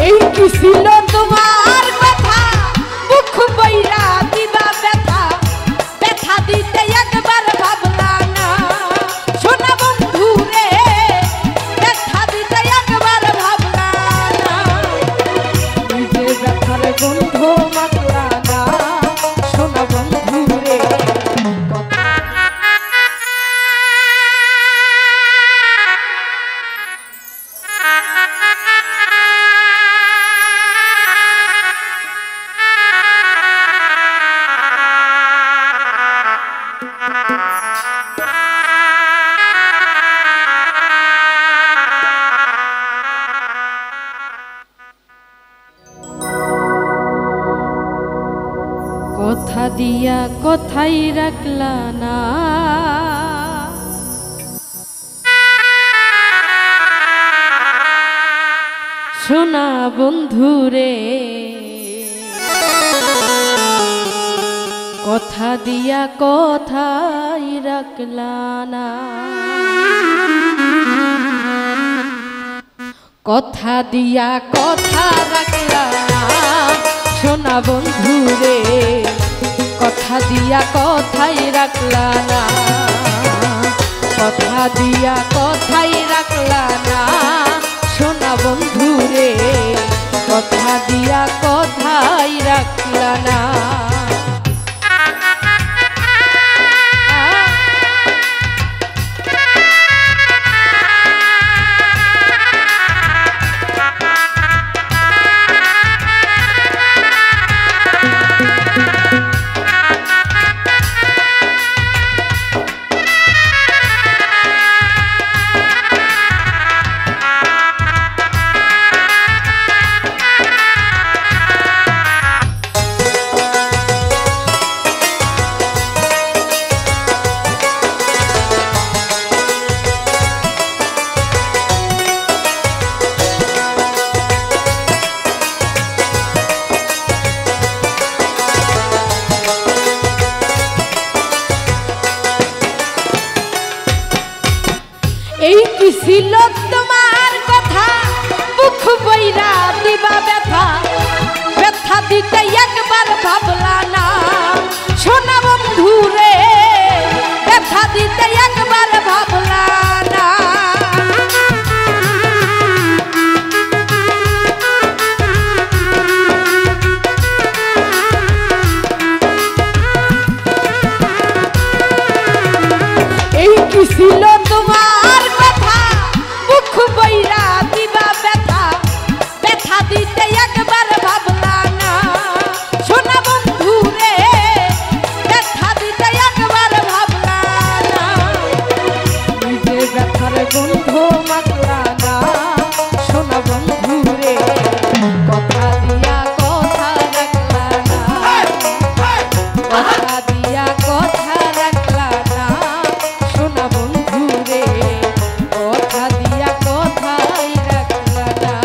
এই কি ছিল তোমার কথা মুখ বইরা দিবা ব্যথা ব্যথা দিতে একবার ভাবলা না সোনা বন্ধু রে ব্যথা দিতে একবার ভাবলা না নিজে ব্যথার গন্ধ মাখলা না সোনা বন্ধু রে কথা দিয়া কথাই রাখলা না সোনা বন্ধু রে কথা দিয়া কথাই রাখলা না কথা দিয়া কথা রাখলা না সোনা বন্ধু রে কথা দিয়া কথাই রাখলা না কথা দিয়া কথাই রাখলা না সোনা বন্ধু রে কথা দিয়া কথাই রাখলা না এই কি ছিল তোমার কথা মুখ বইরা দিবা ব্যথা ব্যথা দিতে একবার ভাবলা না সোনা বন্ধু রে ব্যথা দিতে একবার ভাবলা না এই কি ছিল তোমার কথা মুখ বইরা দিবা ব্যথা ব্যথা দিতে একবার ভাবলা না সোনা বন্ধু রে ব্যথা দিতে একবার ভাবলা না নিজে ব্যথার গন্ধ মাখলা না সোনা বন্ধু রে কথা দিয়া কথা রাখলা না কথা দিয়া কথা রাখলা না সোনা বন্ধু রে কথা দিয়া কথাই রাখলা না